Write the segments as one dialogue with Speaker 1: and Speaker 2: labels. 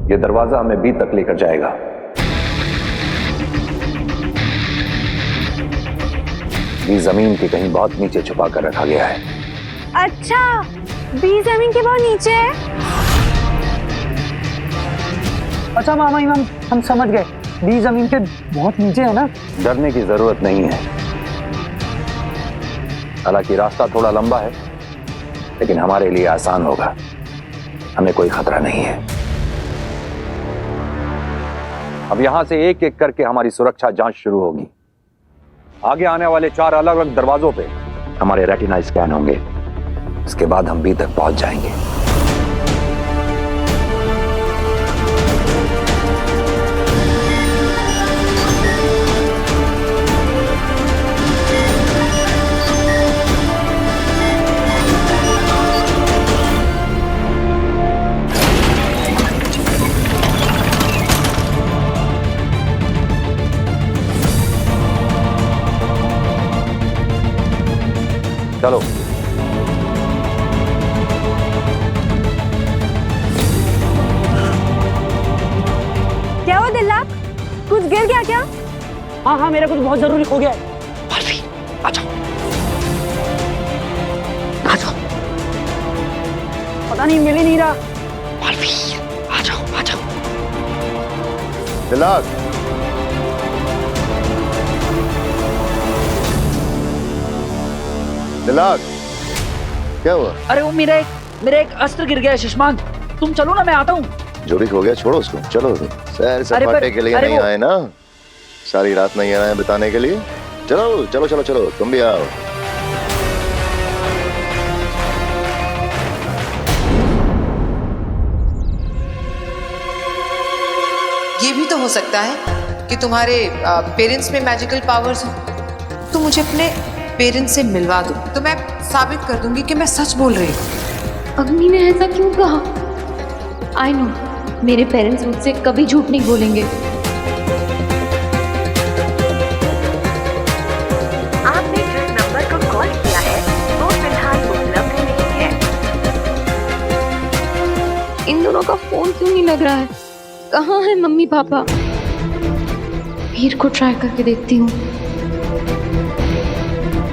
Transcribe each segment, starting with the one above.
Speaker 1: ये दरवाजा हमें बी तक लेकर जाएगा। बी जमीन के कहीं बहुत नीचे छुपा कर रखा गया है।
Speaker 2: अच्छा, बी जमीन के बहुत नीचे है।
Speaker 3: अच्छा मामा इमाम, हम समझ गए, बी जमीन के बहुत नीचे है ना।
Speaker 1: डरने की जरूरत नहीं है। हालांकि रास्ता थोड़ा लंबा है, लेकिन हमारे लिए आसान होगा। हमें कोई खतरा नहीं है। अब यहां से एक एक करके हमारी सुरक्षा जांच शुरू होगी। आगे आने वाले 4 अलग अलग दरवाजों पे हमारे रेटिना स्कैन होंगे। इसके बाद हम बी तक पहुंच जाएंगे। चलो।
Speaker 2: क्या हुआ दिल्लाक? कुछ गिर गया क्या?
Speaker 3: हाँ हाँ, मेरा कुछ बहुत जरूरी हो गया है।
Speaker 4: मालवी, आ जाओ, आ जाओ।
Speaker 3: पता नहीं, मिल ही नहीं रहा।
Speaker 4: मालवी, आ जाओ, आ जाओ।
Speaker 1: दिल्लाक, दिल्लाक, क्या हुआ?
Speaker 3: अरे वो मेरा एक अस्त्र गिर गया है शशमान। तुम चलो ना, मैं आता हूँ।
Speaker 5: जो भी हो गया छोड़ो उसको, चलो। सैर सपाटे के लिए नहीं आए ना, सारी रात नहीं आए बिताने के लिए। चलो चलो चलो चलो, तुम भी आओ।
Speaker 6: ये भी तो हो सकता है कि तुम्हारे पेरेंट्स में मैजिकल पावर्स हो। तो मुझे अपने पेरेंट्स से मिलवा दो, तो मैं साबित कर दूंगी कि मैं सच बोल रही हूँ।
Speaker 7: अग्नि ने ऐसा क्यों कहा? आई नो, मेरे पेरेंट्स मुझसे कभी झूठ नहीं बोलेंगे।
Speaker 8: आपने जिस नंबर को कॉल किया है वो फिलहाल उपलब्ध नहीं है।
Speaker 7: इन दोनों का फोन क्यों नहीं लग रहा है? कहाँ है मम्मी पापा? वीर को ट्राई करके देखती हूँ।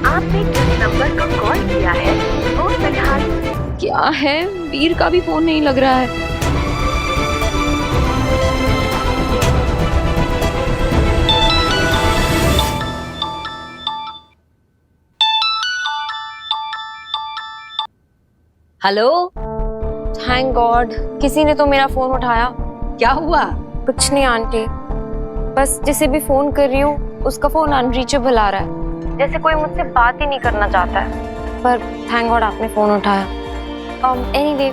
Speaker 8: आपने जिस नंबर को कॉल किया है वो फिलहाल।
Speaker 7: क्या है, वीर का भी फोन नहीं लग रहा है।
Speaker 9: हेलो।
Speaker 7: थैंक गॉड, किसी ने तो मेरा फोन उठाया।
Speaker 9: क्या हुआ?
Speaker 7: कुछ नहीं आंटी, बस जिसे भी फोन कर रही हूँ उसका फोन अनरीचेबल आ रहा है, जैसे कोई मुझसे बात ही नहीं करना चाहता है। पर थैंक गॉड आपने फोन उठाया। एनीवे,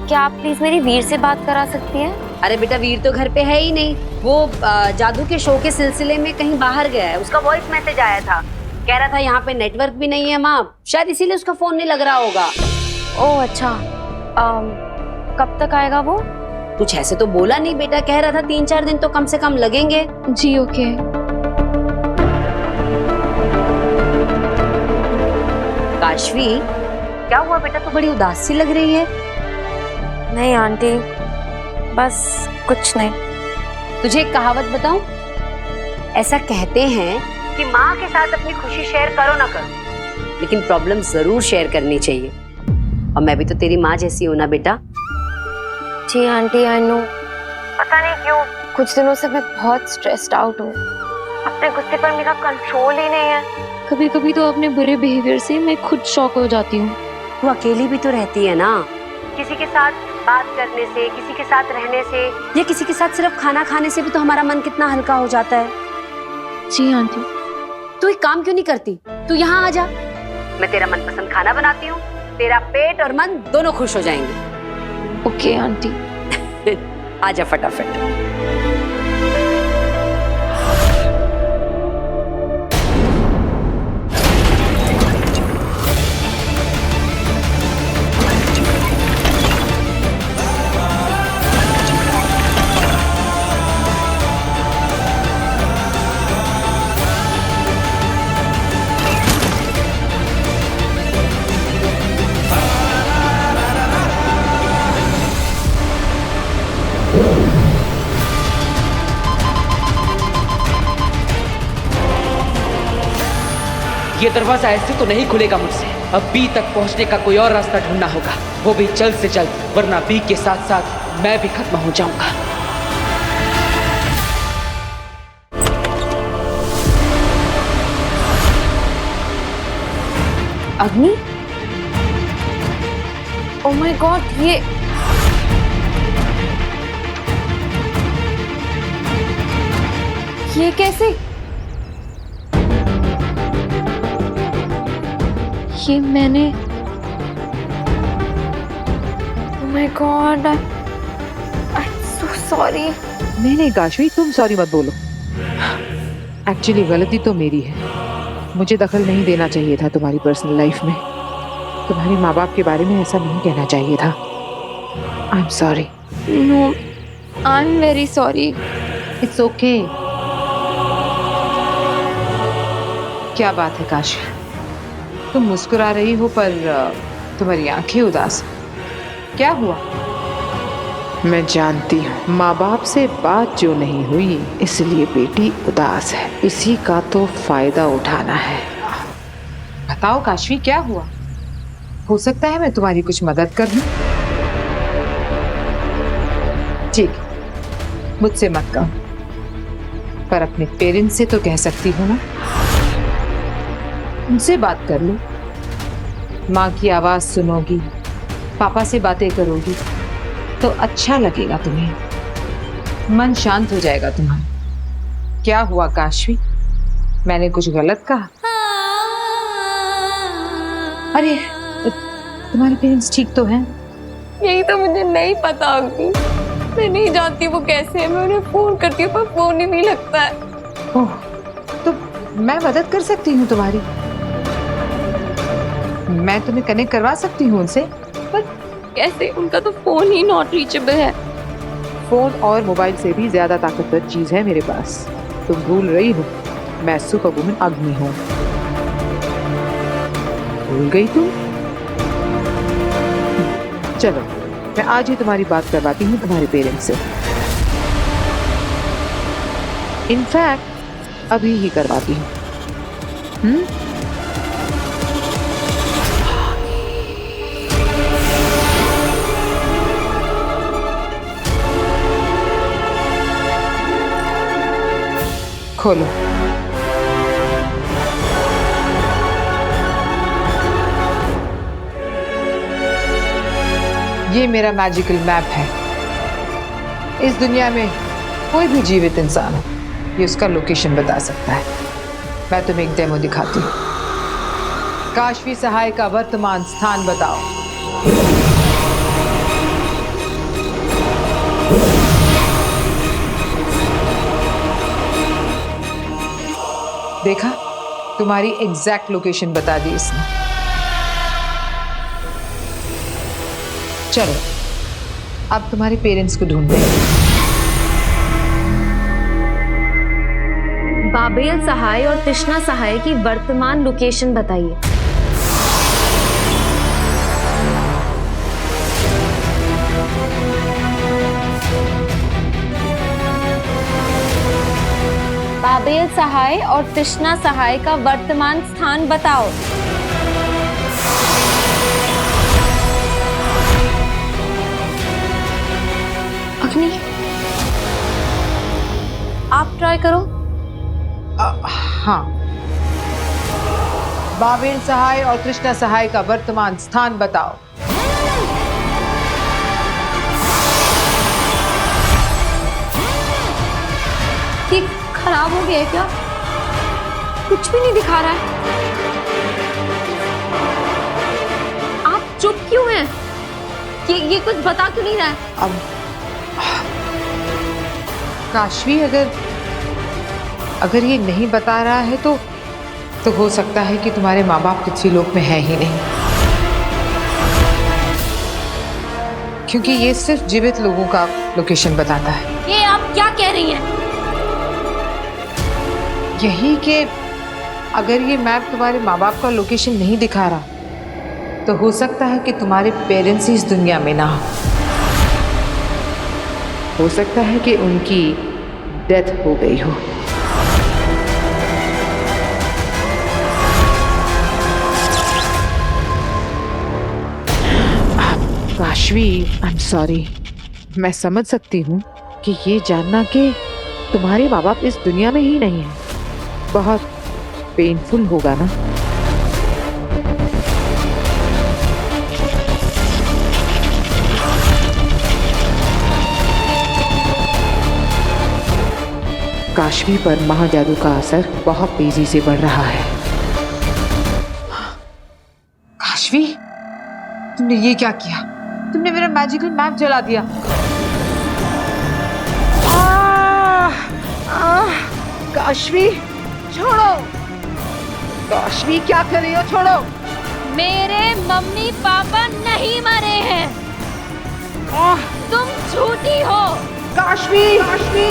Speaker 7: क्या आप प्लीज मेरी वीर से बात करा सकती हैं?
Speaker 9: अरे बेटा, वीर तो घर पे है ही नहीं। वो जादू के शो के सिलसिले में कहीं बाहर गया है। उसका वॉइस मैसेज आया था, कह रहा था यहाँ पे नेटवर्क भी नहीं है माँ, शायद इसीलिए उसका फोन नहीं लग रहा होगा।
Speaker 7: ओह अच्छा, कब तक आएगा वो?
Speaker 9: कुछ ऐसे तो बोला नहीं बेटा, कह रहा था 3-4 दिन तो कम से कम लगेंगे।
Speaker 7: जी ओके।
Speaker 9: काशवी, क्या हुआ बेटा, तो बड़ी उदास सी लग रही है।
Speaker 7: नहीं आंटी, बस कुछ नहीं।
Speaker 9: तुझे एक कहावत बताऊं? ऐसा कहते हैं कि माँ के साथ अपनी खुशी शेयर करो ना करो, लेकिन प्रॉब्लम जरूर शेयर करनी चाहिए। और मैं भी तो तेरी माँ जैसी हूं ना बेटा।
Speaker 7: जी आंटी, आई नो। पता नहीं क्यों कुछ दिनों से मैं बहुत स्ट्रेस्ड आउट हूँ। अपने गुस्से पर मेरा कंट्रोल ही नहीं है। कभी कभी तो अपने बुरे बिहेवियर से मैं खुद शॉक हो जाती हूँ।
Speaker 9: तू अकेली भी तो रहती है ना, किसी के साथ बात करने से, किसी के साथ रहने से, या किसी के साथ सिर्फ खाना खाने से भी तो हमारा मन कितना हल्का हो जाता है।
Speaker 7: जी आंटी।
Speaker 9: तू एक काम क्यों नहीं करती, तू यहाँ आ जा, मैं तेरा मनपसंद खाना बनाती हूँ, तेरा पेट और मन दोनों खुश हो जाएंगे।
Speaker 7: Okay aunty.
Speaker 9: आजा फटाफट।
Speaker 4: ये दरवाजा ऐसे तो नहीं खुलेगा मुझसे। अब बी तक पहुंचने का कोई और रास्ता ढूंढना होगा, वो भी जल्द से जल्द, वरना बी के साथ साथ मैं भी खत्म हो जाऊंगा।
Speaker 7: अग्नि, ओह माय गॉड, ये कैसे? ये मैंने, oh my God, I am so sorry.
Speaker 6: नहीं नहीं काशवी, तुम सॉरी मत बोलो। एक्चुअली गलती तो मेरी है, मुझे दखल नहीं देना चाहिए था तुम्हारी पर्सनल लाइफ में। तुम्हारे माँ बाप के बारे में ऐसा नहीं कहना चाहिए था। I am sorry.
Speaker 7: No, I am very sorry.
Speaker 6: It's okay. क्या बात है काशवी, तुम मुस्कुरा रही हो पर तुम्हारी आंखें उदास। क्या हुआ? मैं जानती हूँ माँ बाप से बात जो नहीं हुई इसलिए बेटी उदास है, इसी का तो फायदा उठाना है। बताओ काशवी, क्या हुआ? हो सकता है मैं तुम्हारी कुछ मदद कर दूं। ठीक, मुझसे मत कहो, पर अपने पेरेंट्स से तो कह सकती हो ना। उनसे बात कर लो, माँ की आवाज सुनोगी, पापा से बातें करोगी तो अच्छा लगेगा तुम्हें, मन शांत हो जाएगा तुम्हारा। क्या हुआ काशवी, मैंने कुछ गलत कहा? अरे तुम्हारे पेरेंट्स ठीक तो हैं?
Speaker 7: यही तो मुझे नहीं पता अग्नि, मैं नहीं जानती वो कैसे है। मैं उन्हें फोन करती हूँ पर फोन ही नहीं लगता है।
Speaker 6: ओह, तो मैं मदद कर सकती हूँ तुम्हारी, मैं तुम्हें कनेक्ट करवा सकती हूँ उनसे।
Speaker 7: पर कैसे? उनका तो फोन ही नॉट रीचेबल है।
Speaker 6: फोन और मोबाइल से भी ज्यादा ताकतवर चीज है मेरे पास। तुम भूल रही हो, मैं सुपर वुमन अग्नि हूँ। भूल गई तुम? चलो, मैं आज ही तुम्हारी बात करवाती हूँ तुम्हारे पेरेंट्स से। इनफैक्ट अभी ही करवाती हूँ। खोलो। ये मेरा मैजिकल मैप है। इस दुनिया में कोई भी जीवित इंसान हो, ये उसका लोकेशन बता सकता है। मैं तुम्हें एक डेमो दिखाती हूँ। काशवी सहाय का वर्तमान स्थान बताओ। देखा, तुम्हारी एग्जैक्ट लोकेशन बता दी इसने। चलो, अब तुम्हारे पेरेंट्स को ढूंढते हैं।
Speaker 7: बाबेल सहाय और तृष्णा सहाय की वर्तमान लोकेशन बताइए। बाबेल सहाय और तृष्णा सहाय का वर्तमान स्थान बताओ। अग्नि, आप ट्राई करो।
Speaker 6: हाँ, बाबेल सहाय और तृष्णा सहाय का वर्तमान स्थान बताओ।
Speaker 7: ये खराब हो गया है क्या? कुछ भी नहीं दिखा रहा है। आप चुप क्यों हैं? ये कुछ बता क्यों नहीं रहा है?
Speaker 6: अब काशवी, अगर ये नहीं बता रहा है तो हो सकता है कि तुम्हारे माँ बाप किसी लोक में है ही नहीं, क्योंकि ये सिर्फ जीवित लोगों का लोकेशन बताता है।
Speaker 7: ये आप क्या कह रही हैं?
Speaker 6: यही कि अगर ये मैप तुम्हारे माँ बाप का लोकेशन नहीं दिखा रहा तो हो सकता है कि तुम्हारे पेरेंट्स ही इस दुनिया में ना हो सकता है कि उनकी डेथ हो गई हो।
Speaker 10: काशवी, आई एम सॉरी। मैं समझ सकती हूँ कि ये जानना कि तुम्हारे माँ बाप इस दुनिया में ही नहीं है बहुत पेनफुल होगा ना। काशवी पर महाजादू का असर बहुत तेजी से बढ़ रहा है।
Speaker 6: काशवी, तुमने ये क्या किया? तुमने मेरा मैजिकल मैप जला दिया।
Speaker 10: काशवी छोड़ो, काशवी क्या कर रही हो? छोड़ो।
Speaker 7: मेरे मम्मी पापा नहीं मरे हैं, तुम झूठी हो।
Speaker 10: काशवी, काशवी।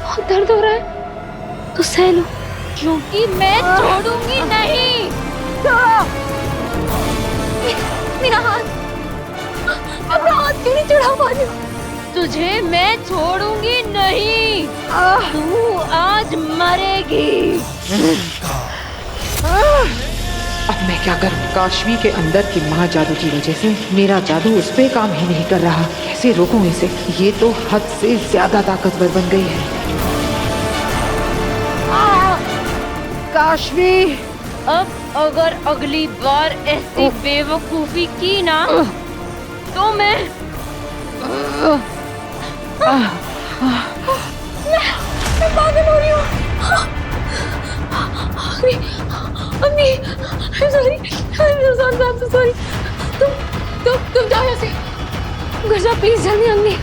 Speaker 7: बहुत दर्द हो रहा है तो सह लो, क्योंकि मैं छोड़ूंगी नहीं। मेरा हाथ क्यों नहीं चढ़ा पा रही हो? तुझे मैं छोड़ूंगी नहीं, तू आज मरेगी।
Speaker 10: अब मैं क्या करूं? काशवी के अंदर की महाजादू की वजह से मेरा जादू उस पे काम ही नहीं कर रहा। कैसे रोकूं इसे? ये तो हद से ज्यादा ताकतवर बन गई है। काशवी,
Speaker 7: अब अगर अगली बार ऐसी बेवकूफी की ना तो मैं पागल हो रही हूँ। अम्मी, I'm sorry, I'm so sorry। तुम जाओ यहाँ से, घर जाओ प्लीज जल्दी। अम्मी,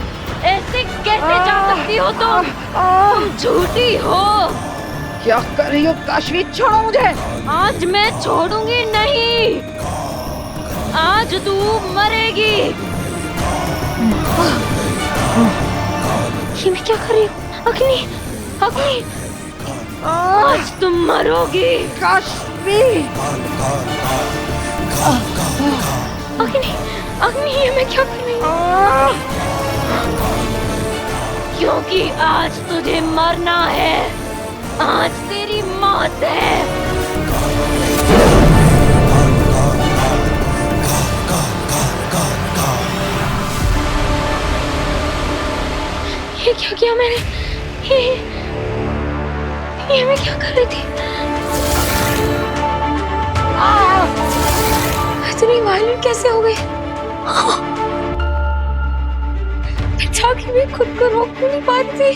Speaker 7: ऐसे कैसे जा सकती हो तुम झूठी हो।
Speaker 10: क्या कर रही हो काशवी? छोड़ो मुझे।
Speaker 7: आज मैं छोड़ूंगी नहीं, आज तू मरेगी। ये मैं क्या कर रही हूँ? अग्नि, अग्नि, आज तुम मरोगी।
Speaker 10: काशवी,
Speaker 7: अग्नि, अग्नि, ये मैं क्या कर रही हूँ? क्योंकि आज तुझे मरना है, आज तेरी मौत है। ये क्या किया मैंने? ये मैं क्या कर रही थी? इतनी वायलेंट कैसे हो गई? जाके भी खुद को रोक नहीं पा रही थी।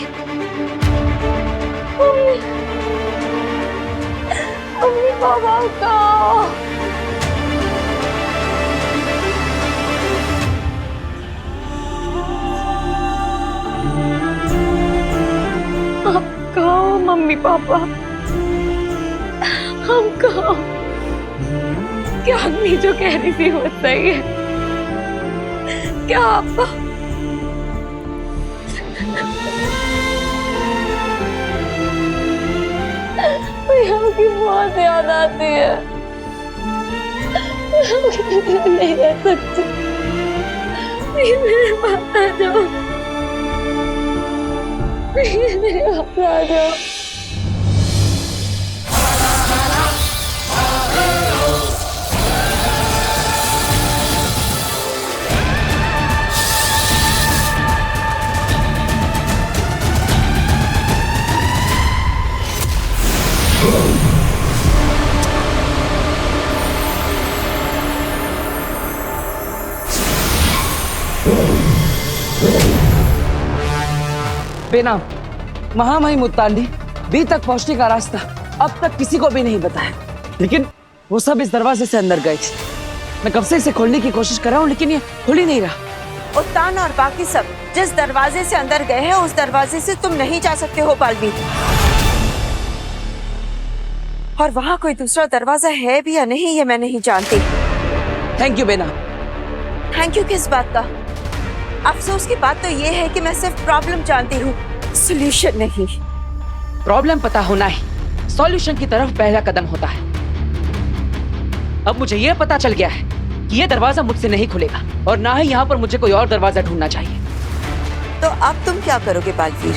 Speaker 7: मम्मी पापा का आप कहो मम्मी पापा, हम कहो क्या अग्नि जो कह रही थी वो सही है? क्या आपको की बहुत याद आती है? नहीं रह सकती, मेरे पास आ जाओ, मेरे पास आ जाओ।
Speaker 4: बेनाम महामहिम मुत्तांडी बी तक पहुंचने का रास्ता अब तक किसी को भी नहीं बताया, लेकिन वो सब इस दरवाजे से अंदर गए थे। मैं कब से इसे खोलने की कोशिश कर रहा हूँ, लेकिन ये खुल ही नहीं रहा।
Speaker 11: उत्तान और बाकी सब जिस दरवाजे से अंदर गए हैं उस दरवाजे से तुम नहीं जा सकते हो बालवीर। और वहाँ कोई दूसरा दरवाजा है भी या नहीं ये मैं नहीं जानती।
Speaker 4: थैंक यू बेना।
Speaker 11: थैंक यू किस बात का? अफसोस की बात तो ये है कि मैं सिर्फ प्रॉब्लम जानती हूँ, सॉल्यूशन नहीं।
Speaker 4: प्रॉब्लम पता होना ही सॉल्यूशन की तरफ पहला कदम होता है। अब मुझे यह पता चल गया है कि यह दरवाजा मुझसे नहीं खुलेगा और ना ही यहाँ पर मुझे कोई और दरवाजा ढूंढना चाहिए।
Speaker 11: तो अब तुम क्या करोगे बालवीर?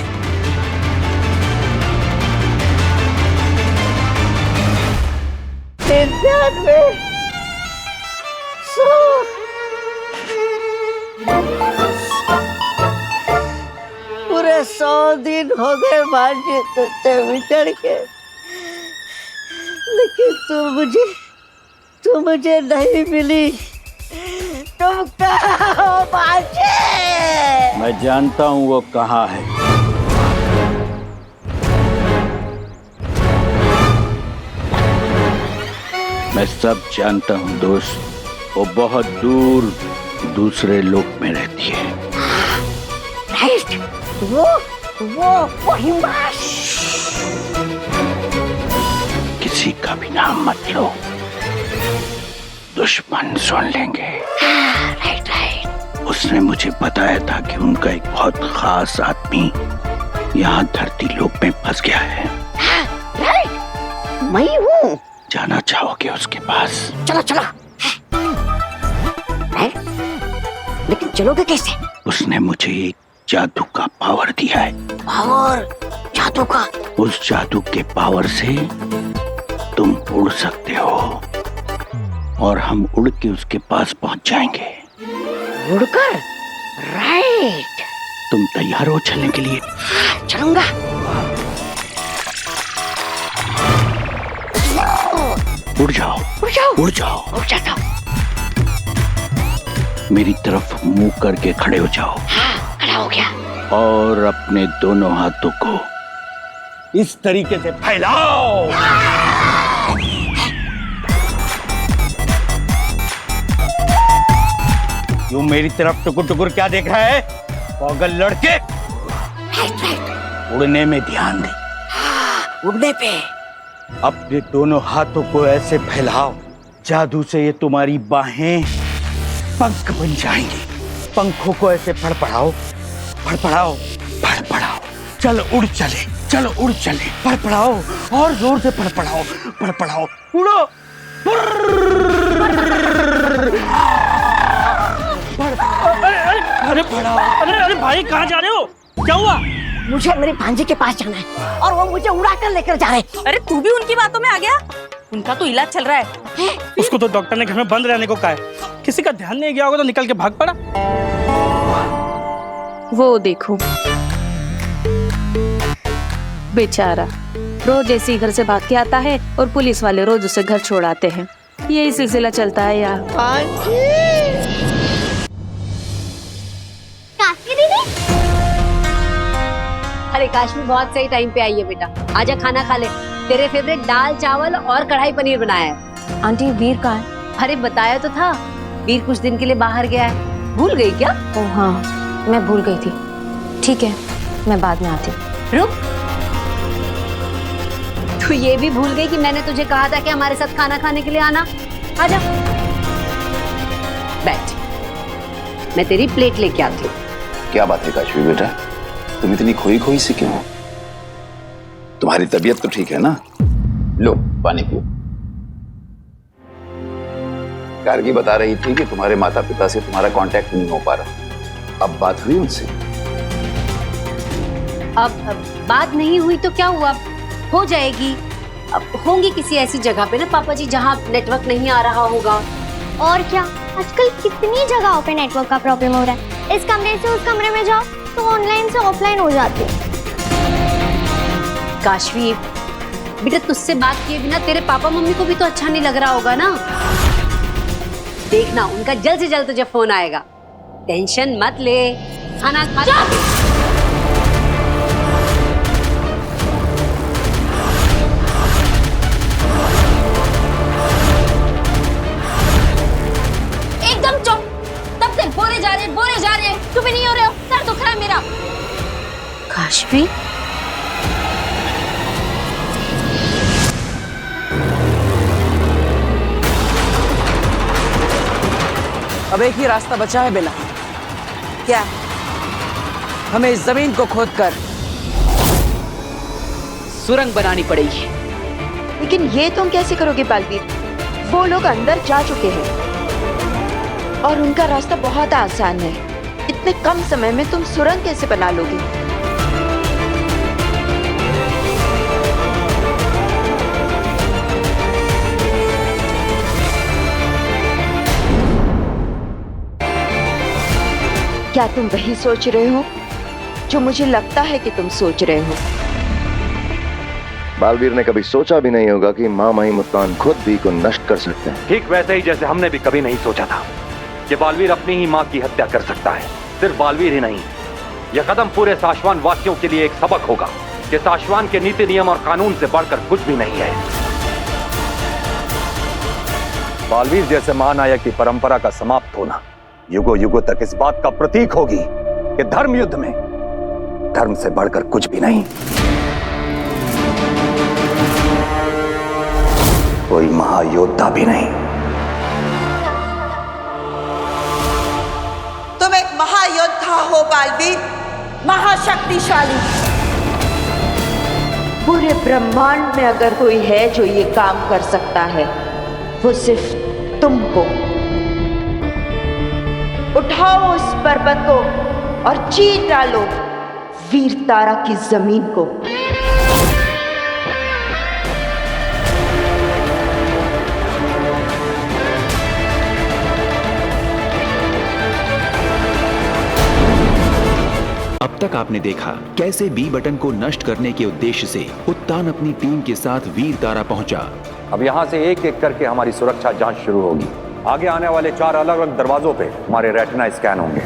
Speaker 11: बदन में पूरे 100 दिन हो गए भांजे तुझसे बिछड़ के, लेकिन तू मुझे नहीं मिली। तुम कहाँ हो भांजे?
Speaker 12: मैं जानता हूँ वो कहाँ है। मैं सब जानता हूँ दोस्त। वो बहुत दूर दूसरे लोक में रहती है।
Speaker 11: राइट, वो हिमाश।
Speaker 12: किसी का भी नाम मत लो, दुश्मन सुन लेंगे।
Speaker 11: राइट।
Speaker 12: उसने मुझे बताया था कि उनका एक बहुत खास आदमी यहाँ धरती लोक में फंस गया है।
Speaker 11: राइट, मैं हूँ।
Speaker 12: जाना चाहोगे उसके पास?
Speaker 11: चलो चलो। राइट, लेकिन चलोगे कैसे?
Speaker 12: उसने मुझे एक जादू का पावर दिया है।
Speaker 11: पावर? जादू का?
Speaker 12: उस जादू के पावर से तुम उड़ सकते हो और हम उड़ के उसके पास पहुंच जाएंगे।
Speaker 11: उड़कर? राइट।
Speaker 12: तुम तैयार हो चलने के लिए?
Speaker 11: चलूंगा।
Speaker 12: उड़ जाओ,
Speaker 11: उड़ जाओ,
Speaker 12: उड़ जाओ,
Speaker 11: उड़ जाता हूँ।
Speaker 12: मेरी तरफ मुंह करके खड़े हो जाओ।
Speaker 11: हाँ, खड़ा हो गया।
Speaker 12: और अपने दोनों हाथों को इस तरीके से फैलाओ। यूं मेरी तरफ टुकुर टुकुर क्या देख रहा है पागल लड़के? उड़ने में ध्यान दे।
Speaker 11: उड़ने पे?
Speaker 12: अपने दोनों हाथों को ऐसे फैलाओ, जादू से ये तुम्हारी बाहें पंख बन जाएंगी। पंखों को ऐसे फड़फड़ाओ, फड़फड़ाओ, फड़फड़ाओ। चलो उड़ चले, चलो उड़ चले। फड़फड़ाओ और जोर से फड़फड़ाओ, फड़फड़ाओ। उड़ो। अरे फड़ाओ।
Speaker 3: अरे भाई कहाँ जा रहे हो? क्या हुआ?
Speaker 11: मुझे मेरे भांजे के पास जाना है और वो मुझे उड़ा कर लेकर जा रहे हैं।
Speaker 2: अरे तू भी उनकी बातों में आ गया? उनका तो इलाज चल रहा है।
Speaker 3: उसको तो डॉक्टर ने घर में बंद रहने को कहा है। किसी का ध्यान नहीं गया होगा तो निकल के भाग पड़ा।
Speaker 2: वो देखो बेचारा, रोज ऐसे ही घर से भाग के आता है और पुलिस वाले रोज उसे घर छोड़ आते हैं। यही सिलसिला चलता है यार।
Speaker 9: अरे काश्मी बहुत सही टाइम पे आई है बेटा। आजा खाना खा ले। तेरे फेवरेट दाल चावल और कढ़ाई पनीर बनाया है।
Speaker 2: आंटी वीर कहाँ है?
Speaker 9: अरे बताया तो था, वीर कुछ दिन के लिए बाहर गया है। भूल गई क्या?
Speaker 7: ओह हाँ, मैं भूल गई थी। ठीक है, मैं बाद में आती हूँ।
Speaker 9: रुक, तू ये भी भूल गई कि मैंने तुझे कहा था कि हमारे साथ खाना खाने के लिए आना। आजा बैठ, मैं तेरी प्लेट लेके आती हूँ।
Speaker 5: क्या बात है काशवी बेटा, तुम इतनी खोई खोई सी क्यों हो? तुम्हारी तबीयत तो ठीक है ना? लो पानी पियो। गार्गी बता रही थी कि तुम्हारे माता पिता से तुम्हारा कांटेक्ट नहीं हो पा रहा। अब बात हुई उनसे?
Speaker 9: अब बात नहीं हुई तो क्या हुआ, हो जाएगी। अब होंगी किसी ऐसी जगह पे ना पापा जी जहाँ नेटवर्क नहीं आ रहा होगा।
Speaker 7: और क्या, आजकल कितनी जगहों पे नेटवर्क का प्रॉब्लम हो रहा है। इस कमरे से उस कमरे में जाओ तो ऑनलाइन से ऑफलाइन हो जाती है।
Speaker 9: काशवी बेटा, तुझसे बात किए बिना तेरे पापा मम्मी को भी तो अच्छा नहीं लग रहा होगा ना। देखना उनका जल्द से जल्द तुझे फोन आएगा। टेंशन मत ले, खाना खा।
Speaker 7: एकदम चुप। तब से बोले जा रहे चुप ही नहीं हो रहे हो। सर दुख रहा है मेरा।
Speaker 9: काशवी
Speaker 4: अब एक ही रास्ता बचा है बेला।
Speaker 11: क्या?
Speaker 4: हमें इस जमीन को खोदकर सुरंग बनानी पड़ेगी।
Speaker 11: लेकिन ये तुम कैसे करोगे बालवीर? वो लोग अंदर जा चुके हैं और उनका रास्ता बहुत आसान है। इतने कम समय में तुम सुरंग कैसे बना लोगे? क्या तुम वही सोच रहे हो जो मुझे लगता है कि तुम सोच रहे हो?
Speaker 5: बालवीर ने कभी सोचा भी नहीं होगा कि माँ माही मुल्तान खुद भी को नष्ट कर सकते हैं।
Speaker 1: ठीक वैसे ही जैसे हमने भी कभी नहीं सोचा था कि बालवीर अपनी ही माँ की हत्या कर सकता है। सिर्फ बालवीर ही नहीं, यह कदम पूरे साशवान वासियों के लिए एक सबक होगा कि साशवान के नीति नियम और कानून से बढ़कर कुछ भी नहीं है। बालवीर जैसे महानायक की परंपरा का समाप्त होना युगों युगों तक इस बात का प्रतीक होगी कि धर्म युद्ध में धर्म से बढ़कर कुछ भी नहीं। कोई महायोद्धा भी नहीं।
Speaker 11: तुम एक महायोद्धा हो बालवीर, महाशक्तिशाली। पूरे ब्रह्मांड में अगर कोई है जो ये काम कर सकता है वो सिर्फ तुम हो। उठाओ उस पर्वत को और चीर डालो वीर तारा की जमीन को।
Speaker 13: अब तक आपने देखा कैसे बी बटन को नष्ट करने के उद्देश्य से उत्तान अपनी टीम के साथ वीर तारा पहुंचा।
Speaker 1: अब यहाँ से एक एक करके हमारी सुरक्षा जांच शुरू होगी। आगे आने वाले 4 अलग अलग दरवाजों पे हमारे रेटिना स्कैन होंगे।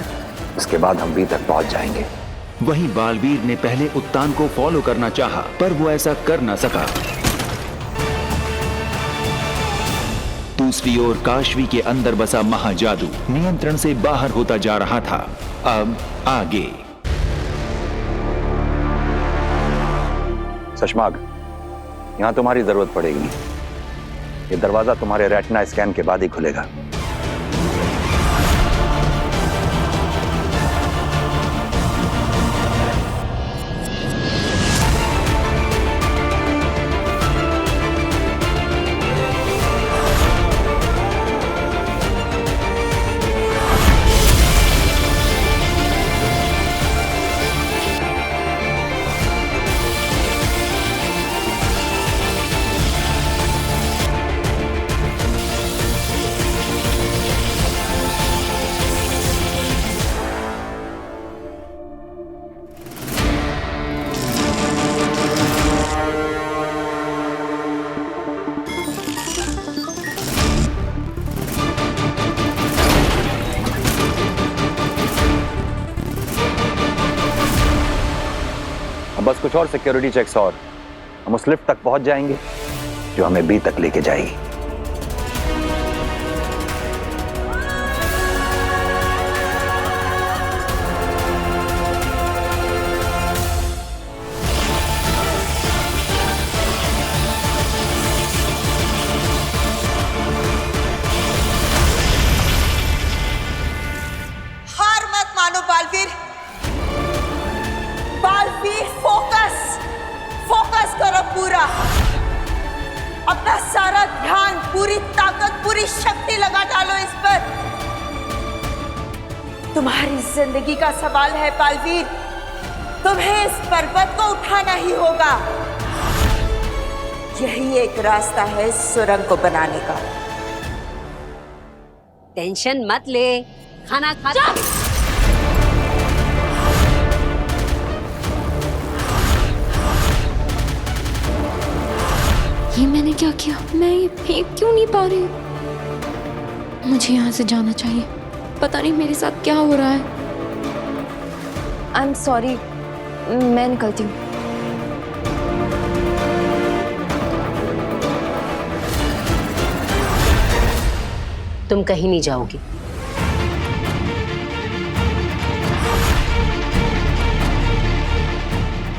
Speaker 1: उसके बाद हम बी तक पहुंच जाएंगे।
Speaker 13: वहीं बालवीर ने पहले उत्तान को फॉलो करना चाहा, पर वो ऐसा कर न सका। दूसरी ओर काशवी के अंदर बसा महाजादू नियंत्रण से बाहर होता जा रहा था। अब आगे
Speaker 1: सशमाग, यहां तुम्हारी जरूरत पड़ेगी। ये दरवाजा तुम्हारे रेटिना स्कैन के बाद ही खुलेगा। बस कुछ और सिक्योरिटी चेक्स और हम उस लिफ्ट तक पहुंच जाएंगे जो हमें बी तक लेके जाएगी।
Speaker 11: हार मत मानो बालवीर। बालवीर फोकस करो पूरा। अपना सारा ध्यान, पूरी ताकत, पूरी शक्ति लगा डालो इस पर। तुम्हारी जिंदगी का सवाल है बालवीर। तुम्हें इस पर्वत को उठाना ही होगा। यही एक रास्ता है इस सुरंग को बनाने का।
Speaker 9: टेंशन मत ले, खाना खा।
Speaker 7: ये मैंने क्या किया? मैं ये फेंक क्यों नहीं पा रही? मुझे यहाँ से जाना चाहिए। पता नहीं मेरे साथ क्या हो रहा है। आई एम सॉरी, मैं निकलती हूँ।
Speaker 9: तुम कहीं नहीं जाओगी।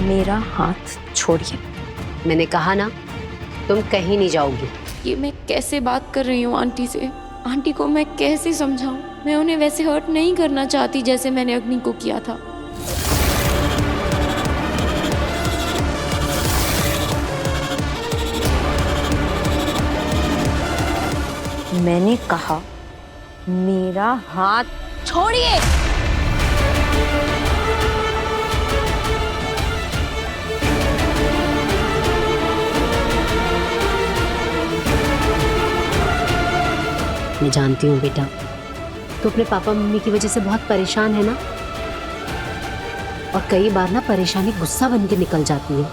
Speaker 7: मेरा हाथ छोड़िए।
Speaker 9: मैंने कहा ना, तुम कहीं नहीं जाओगी।
Speaker 7: ये मैं कैसे बात कर रही हूँ आंटी से? आंटी को मैं कैसे समझाऊं? मैं उन्हें वैसे हर्ट नहीं करना चाहती जैसे मैंने अग्नि को किया था। मैंने कहा मेरा हाथ छोड़िए।
Speaker 9: मैं जानती हूँ बेटा, तो अपने पापा मम्मी की वजह से बहुत परेशान है ना। और कई बार ना परेशानी गुस्सा बन के निकल जाती है।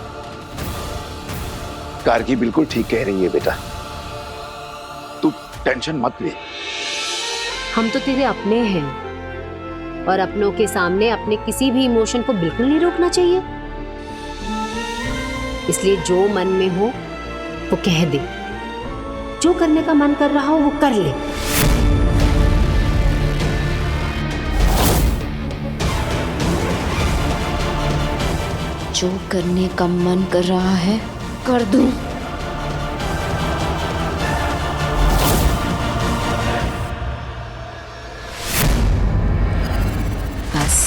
Speaker 12: कारगी बिल्कुल ठीक कह रही है बेटा, तू टेंशन मत ले।
Speaker 9: हम तो तेरे अपने हैं और अपनों के सामने अपने किसी भी इमोशन को बिल्कुल नहीं रोकना चाहिए। इसलिए जो मन में हो वो कह दे, जो करने का मन कर रहा हो वो कर ले।
Speaker 11: जो करने का मन कर रहा है कर दूं। बस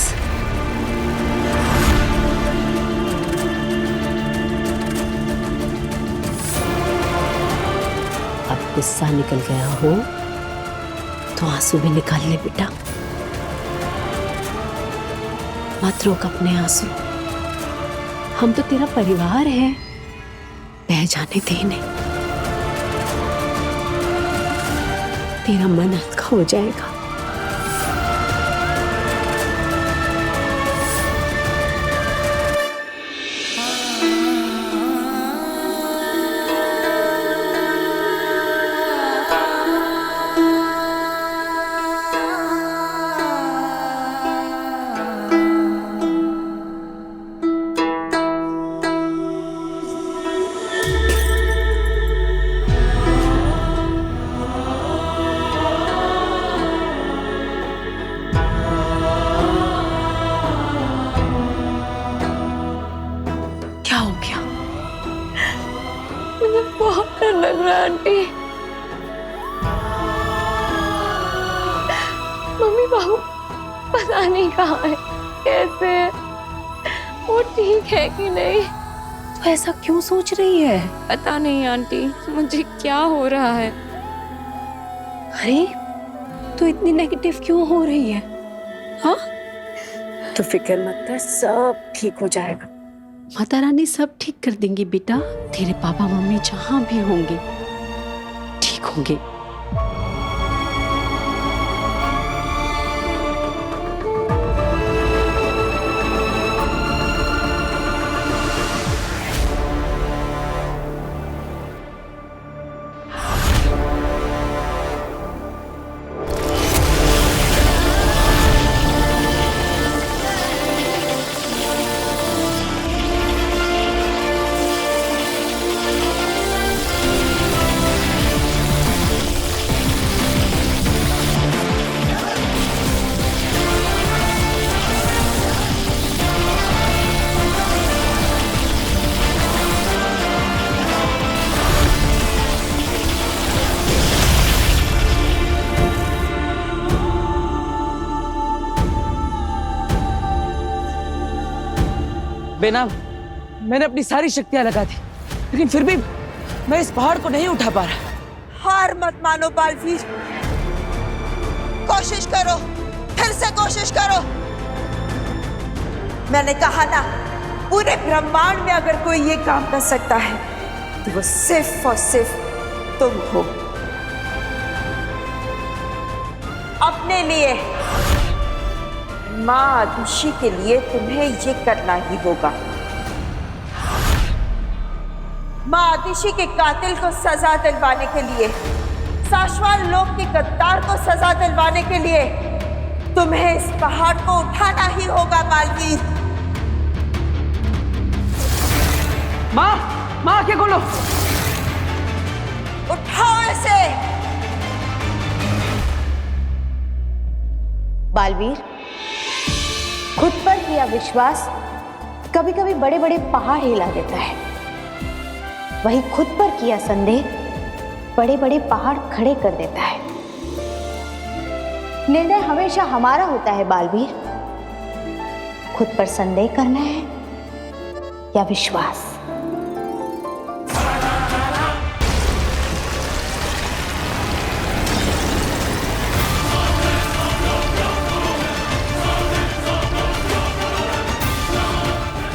Speaker 9: अब गुस्सा निकल गया हो तो आंसू भी निकाल ले बेटा। मत रोक अपने आंसू, हम तो तेरा परिवार है, बह जाने दे नहीं। तेरा मन हल्का हो जाएगा।
Speaker 7: बहुत डर लग रहा है आंटी। मम्मी बाबू पता नहीं कहाँ है, कैसे है, वो ठीक है कि नहीं।
Speaker 2: तो ऐसा क्यों सोच रही है?
Speaker 7: पता नहीं आंटी, मुझे क्या हो रहा है।
Speaker 2: अरे तो इतनी नेगेटिव क्यों हो रही है? हाँ
Speaker 11: तो फिक्र मत कर, सब ठीक हो जाएगा।
Speaker 2: माता रानी सब ठीक कर देंगी बेटा। तेरे पापा मम्मी जहां भी होंगे ठीक होंगे।
Speaker 4: बेनाम, मैंने अपनी सारी शक्तियां लगा दी, लेकिन फिर भी मैं इस पहाड़ को नहीं उठा पा रहा।
Speaker 11: हार मत मानो बालवीर, कोशिश करो, फिर से कोशिश करो। मैंने कहा ना, पूरे ब्रह्मांड में अगर कोई ये काम कर सकता है तो वो सिर्फ और सिर्फ तुम हो। अपने लिए, माँ आदुषी के लिए तुम्हें ये करना ही होगा। माँ आदुषी के कातिल को सजा दिलवाने के लिए, साशवान लोक के गद्दार को सजा दिलवाने के लिए तुम्हें इस पहाड़ को उठाना ही होगा बालवीर।
Speaker 4: माँ, माँ आके खोलो।
Speaker 11: उठाओ इसे।
Speaker 14: बालवीर, खुद पर किया विश्वास कभी कभी बड़े बड़े पहाड़ हिला देता है, वही खुद पर किया संदेह बड़े बड़े पहाड़ खड़े कर देता है। निर्णय हमेशा हमारा होता है बालवीर, खुद पर संदेह करना है या विश्वास।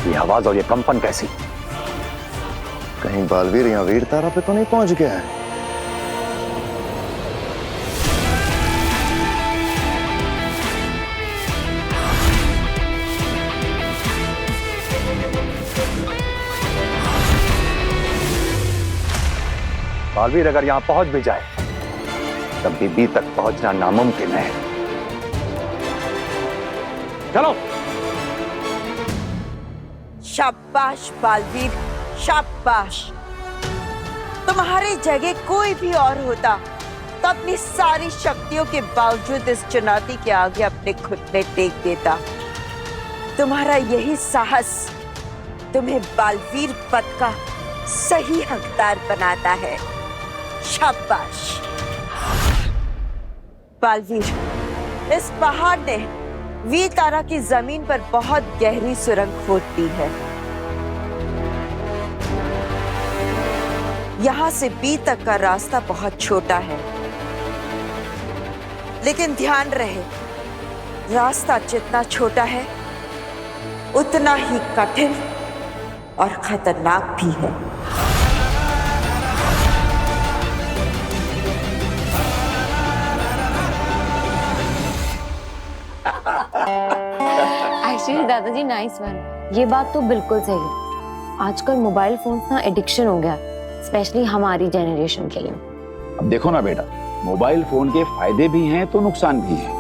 Speaker 1: ये आवाज और ये कंपन कैसी?
Speaker 5: कहीं बालवीर यहाँ वीर तारा पे तो नहीं पहुंच गया है?
Speaker 1: बालवीर अगर यहाँ पहुंच भी जाए तब भी बी तक पहुंचना नामुमकिन है। चलो।
Speaker 11: शाबाश बालवीर, शाबाश। तुम्हारी जगह कोई भी और होता तो अपनी सारी शक्तियों के बावजूद इस चुनौती के आगे अपने घुटने टेक देता। तुम्हारा यही साहस तुम्हें बालवीर पद का सही हकदार बनाता है। शाबाश। बालवीर, इस पहाड़ ने वीर तारा की जमीन पर बहुत गहरी सुरंग खोद दी है। यहां से बी तक का रास्ता बहुत छोटा है, लेकिन ध्यान रहे, रास्ता जितना छोटा है उतना ही कठिन और खतरनाक भी है।
Speaker 7: एक्चुअली दादाजी नाइस वन, ये बात तो बिल्कुल सही है। आजकल मोबाइल फोन्स ना एडिक्शन हो गया, स्पेशली हमारी जनरेशन के लिए।
Speaker 13: अब देखो ना बेटा, मोबाइल फोन के फायदे भी हैं तो नुकसान भी है।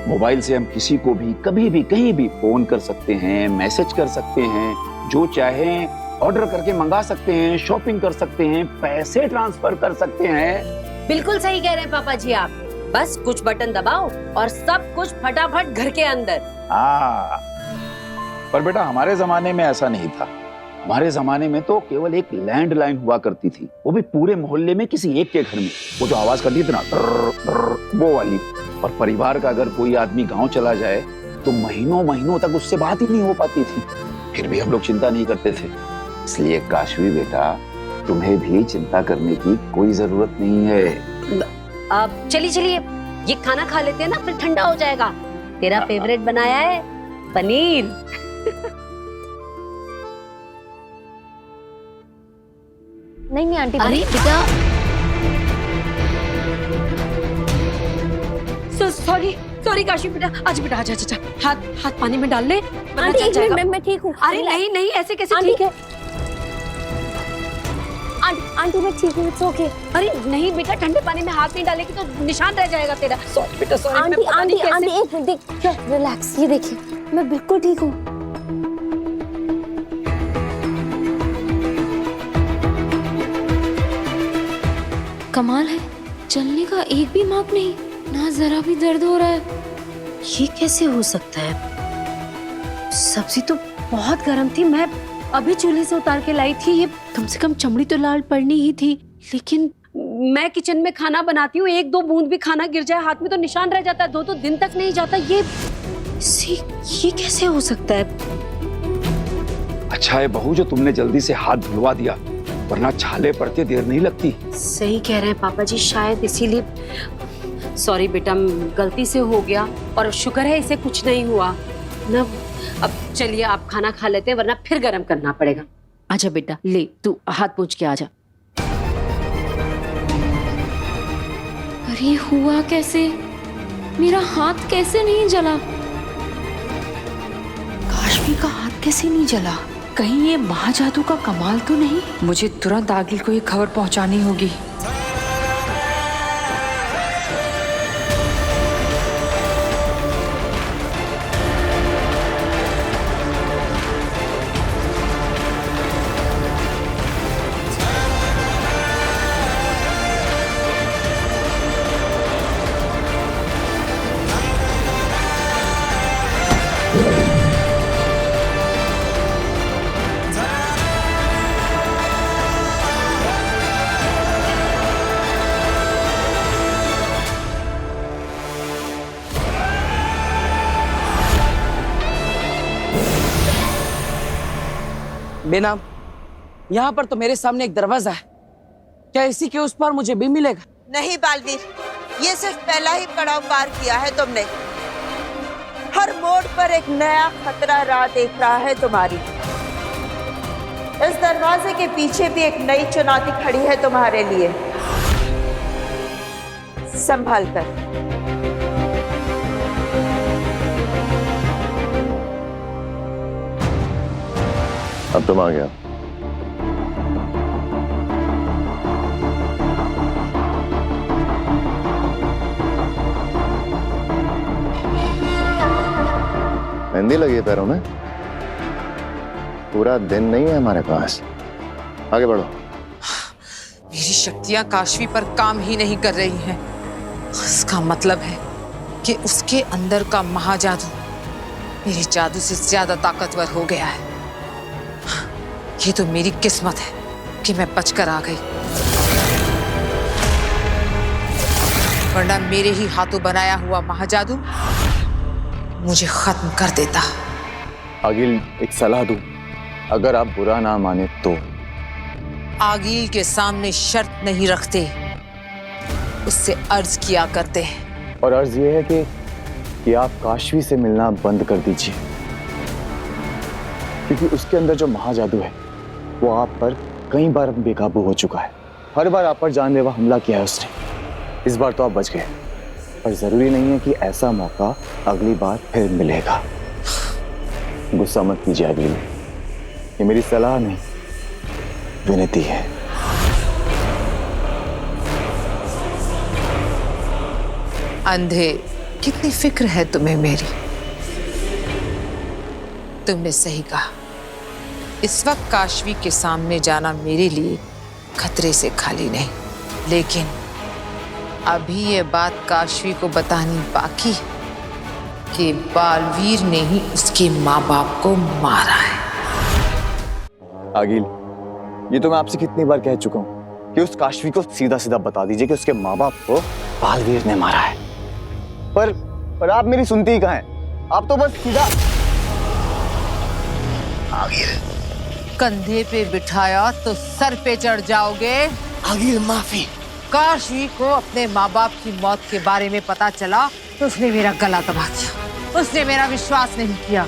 Speaker 13: मोबाइल से हम किसी को भी कभी भी कहीं भी फोन कर सकते हैं, मैसेज कर सकते हैं, जो चाहें ऑर्डर करके मंगा सकते हैं, शॉपिंग कर सकते हैं, पैसे ट्रांसफर कर सकते हैं।
Speaker 9: बिल्कुल सही कह रहे हैं पापा जी आप। बस कुछ बटन दबाओ और सब कुछ फटाफट घर के अंदर।
Speaker 13: हाँ, पर बेटा हमारे जमाने में ऐसा नहीं था। हमारे जमाने में तो केवल एक लैंडलाइन हुआ करती थी, वो भी पूरे मोहल्ले में किसी एक के घर में। वो जो आवाज करती थी ना, वो वाली। और परिवार का अगर कोई आदमी गांव चला जाए तो महीनों महीनों तक उससे बात ही नहीं हो पाती थी। फिर भी हम लोग चिंता नहीं करते थे। इसलिए काशवी बेटा, तुम्हें भी चिंता करने की कोई जरूरत नहीं है।
Speaker 9: अब चलिए ये खाना खा लेते हैं ना, फिर ठंडा हो जाएगा। तेरा फेवरेट बनाया है पनीर।
Speaker 7: नहीं आंटी।
Speaker 9: अरे बेटा, सॉरी काशी बेटा। आज बेटा आजा, हाथ पानी में डाल ले।
Speaker 7: आंटी मैं ठीक हूँ।
Speaker 9: अरे नहीं ऐसे कैसे ठीक है?
Speaker 7: आंटी मैं ठीक हूँ, इट्स ओके।
Speaker 9: अरे नहीं बेटा, ठंडे पानी में हाथ नहीं डालेगी तो निशान रह जाएगा तेरा। सॉरी बेटा, सॉरी।
Speaker 7: आंटी एक मिनट देखिए, रिलैक्स। ये देखिए, मैं बिल्कुल ठीक हूँ। कमाल है, चलने का एक भी मार्क नहीं, ना जरा भी दर्द हो रहा है।
Speaker 9: ये कैसे हो सकता है? सब्जी तो बहुत गर्म थी, मैं अभी चूल्हे से उतार के लाई थी। ये कम से कम चमड़ी तो लाल पड़नी ही थी, लेकिन मैं किचन में खाना बनाती हूँ, एक दो बूंद भी खाना गिर जाए हाथ में तो निशान रह जाता है, दो दिन तक नहीं जाता। ये कैसे हो सकता है?
Speaker 13: अच्छा है बहू जो तुमने जल्दी से हाथ धुलवा दिया, वरना छाले पड़ते देर नहीं लगती।
Speaker 9: सही कह रहे हैं पापा जी, शायद इसीलिए। सॉरी बेटा, गलती से हो गया, और शुक्र है इसे कुछ नहीं हुआ ना। अब चलिए आप खाना खा लेते हैं, वरना फिर गरम करना पड़ेगा। आजा बेटा, ले तू हाथ पोंछ के आजा।
Speaker 7: अरे हुआ कैसे? मेरा हाथ कैसे नहीं जला?
Speaker 10: काशवी का हाथ कैसे नहीं जला? कहीं ये महाजादू का कमाल तो नहीं? मुझे तुरंत आगिल को ये खबर पहुंचानी होगी।
Speaker 4: बेनाम, यहाँ पर तो मेरे सामने एक दरवाजा है, क्या इसी के उस पार मुझे भी मिलेगा?
Speaker 11: नहीं बालवीर, ये सिर्फ पहला ही पड़ाव पार किया है तुमने। हर मोड़ पर एक नया खतरा राह देख रहा है तुम्हारी। इस दरवाजे के पीछे भी एक नई चुनौती खड़ी है तुम्हारे लिए। संभाल कर।
Speaker 5: अब तुम आ गया। मेहंदी लगी है पैरों में? पूरा दिन नहीं है हमारे पास, आगे बढ़ो।
Speaker 6: मेरी शक्तियां काशवी पर काम ही नहीं कर रही हैं। इसका मतलब है कि उसके अंदर का महाजादू मेरे जादू से ज्यादा ताकतवर हो गया है। ये तो मेरी किस्मत है कि मैं बचकर आ गई, वरना मेरे ही हाथों बनाया हुआ महाजादू मुझे खत्म कर देता।
Speaker 15: आगिल, एक सलाह दूं, अगर आप बुरा ना माने तो।
Speaker 6: आगिल के सामने शर्त नहीं रखते, उससे अर्ज किया करते हैं।
Speaker 15: और अर्ज ये है कि आप काशवी से मिलना बंद कर दीजिए, क्योंकि उसके अंदर जो महाजादू है वो आप पर कई बार बेकाबू हो चुका है। हर बार आप पर जानलेवा हमला किया है उसने। इस बार तो आप बच गए, पर जरूरी नहीं है कि ऐसा मौका अगली बार फिर मिलेगा। गुस्सा मत कीजिए आगिल, ये मेरी सलाह नहीं, विनती है।
Speaker 6: अंधे, कितनी फिक्र है तुम्हें मेरी। तुमने सही कहा, इस वक्त काशवी के सामने जाना मेरे लिए खतरे से खाली नहीं, लेकिन अभी ये बात काशवी को बतानी बाकी है कि बालवीर ने ही उसके माँ बाप को मारा है।
Speaker 15: आगिल, ये तो मैं आपसे कितनी बार कह चुका हूँ कि उस काशवी को सीधा सीधा बता दीजिए कि उसके माँ बाप को बालवीर ने मारा है, पर आप मेरी सुनती ही कहाँ हैं? आप तो बस सीधा
Speaker 6: आगिल, कंधे पे बिठाया तो सर पे चढ़ जाओगे।
Speaker 15: आगिल, माफी।
Speaker 6: काशवी को अपने माँ बाप की मौत के बारे में पता चला तो उसने मेरा गला दबा दिया, उसने मेरा विश्वास नहीं किया।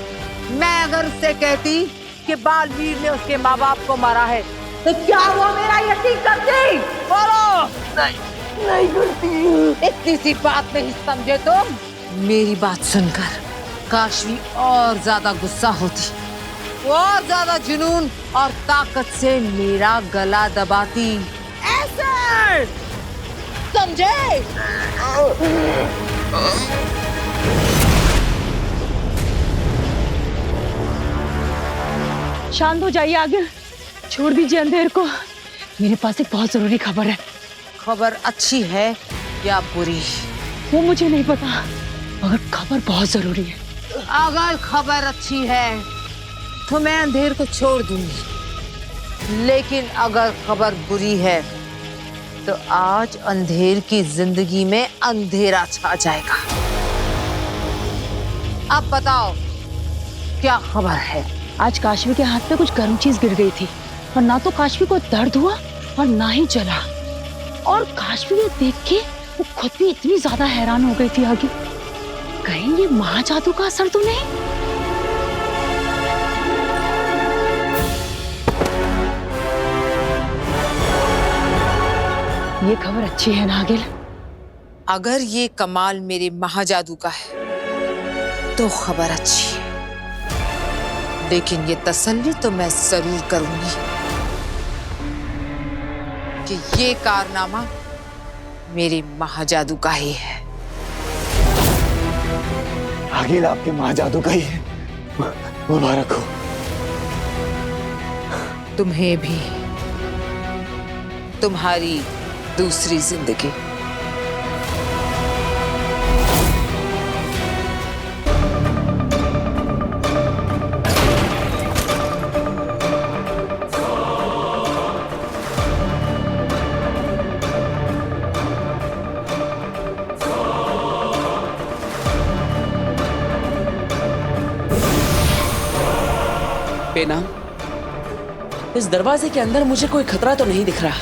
Speaker 6: मैं अगर उससे कहती कि बालवीर ने उसके माँ बाप को मारा है तो क्या वो मेरा यकीन करती? बोलो। नहीं करती। इतनी सी बात नहीं समझे तुम? मेरी बात सुनकर काशवी और ज्यादा गुस्सा होती, और ज्यादा जुनून और ताकत से मेरा गला दबाती। ऐसे समझे?
Speaker 2: शांत हो जाइए आगिल, छोड़ दीजिए अंधेर को। मेरे पास एक बहुत जरूरी खबर है।
Speaker 6: खबर अच्छी है या बुरी?
Speaker 2: वो मुझे नहीं पता, मगर खबर बहुत जरूरी है।
Speaker 6: अगर खबर अच्छी है तो मैं अंधेर को छोड़ दूंगी, लेकिन अगर खबर बुरी है तो आज अंधेर की जिंदगी में अंधेरा छा जाएगा। अब बताओ क्या खबर है?
Speaker 2: आज काशवी के हाथ पे कुछ गर्म चीज गिर गई थी, और ना तो काशवी को दर्द हुआ और ना ही जला। और काशवी ये देख के वो खुद भी इतनी ज्यादा हैरान हो गई थी आगे, कहीं ये महाजादू का असर तो नहीं? ये खबर अच्छी है ना आगिल?
Speaker 6: अगर ये कमाल मेरे महाजादू का है तो खबर अच्छी है, लेकिन ये तसल्ली तो मैं जरूर करूंगी कि ये कारनामा मेरे महाजादू का ही है।
Speaker 15: आगिल, आपके महाजादू का ही है। मुबारक हो।
Speaker 6: तुम्हें भी, तुम्हारी दूसरी जिंदगी।
Speaker 4: बेना, इस दरवाजे के अंदर मुझे कोई खतरा तो नहीं दिख रहा,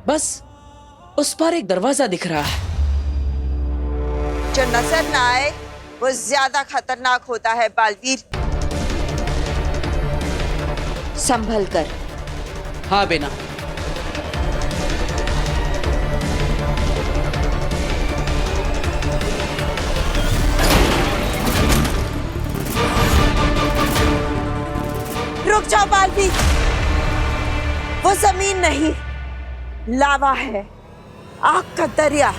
Speaker 4: बस उस पर एक दरवाजा दिख रहा है।
Speaker 11: जो नजर ना आए वो ज्यादा खतरनाक होता है बालवीर।
Speaker 9: संभल कर।
Speaker 4: हाँ बेना।
Speaker 11: रुक जाओ बालवीर, वो जमीन नहीं, लावा है, आग का दरिया।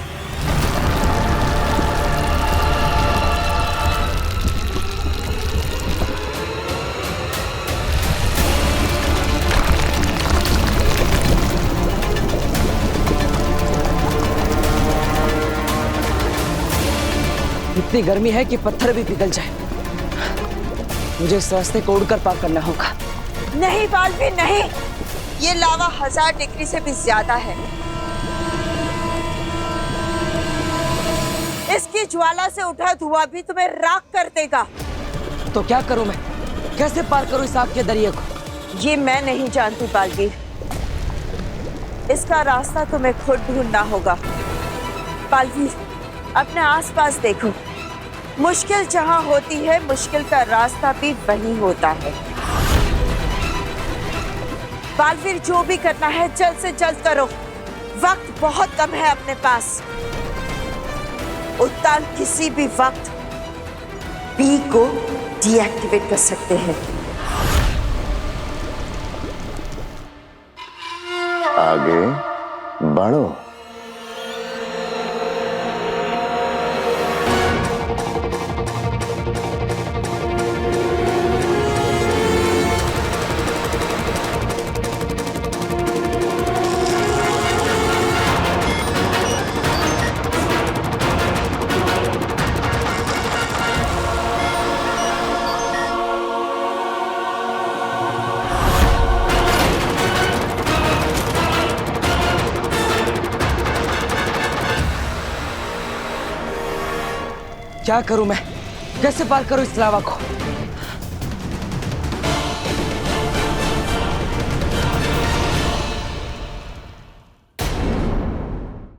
Speaker 4: इतनी गर्मी है कि पत्थर भी पिघल जाए। मुझे इस रास्ते को उड़कर पार करना होगा।
Speaker 11: नहीं बालवीर नहीं, ये लावा 1000 डिग्री से भी ज्यादा है। इसकी ज्वाला से उठा धुआं भी तुम्हें राख कर देगा।
Speaker 4: तो क्या करूं मैं? कैसे पार करूं इस आग के दरिया को?
Speaker 11: ये मैं नहीं जानती बालवीर, इसका रास्ता तुम्हें खुद ढूंढना होगा। बालवीर, अपने आसपास देखो, मुश्किल जहां होती है मुश्किल का रास्ता भी वहीं होता है। बालवीर, जो भी करना है जल्द से जल्द करो, वक्त बहुत कम है अपने पास। उत्तान किसी भी वक्त बी को डीएक्टिवेट कर सकते हैं।
Speaker 5: आगे बढ़ो।
Speaker 4: क्या करूं मैं? कैसे पार करूं इस लावा को?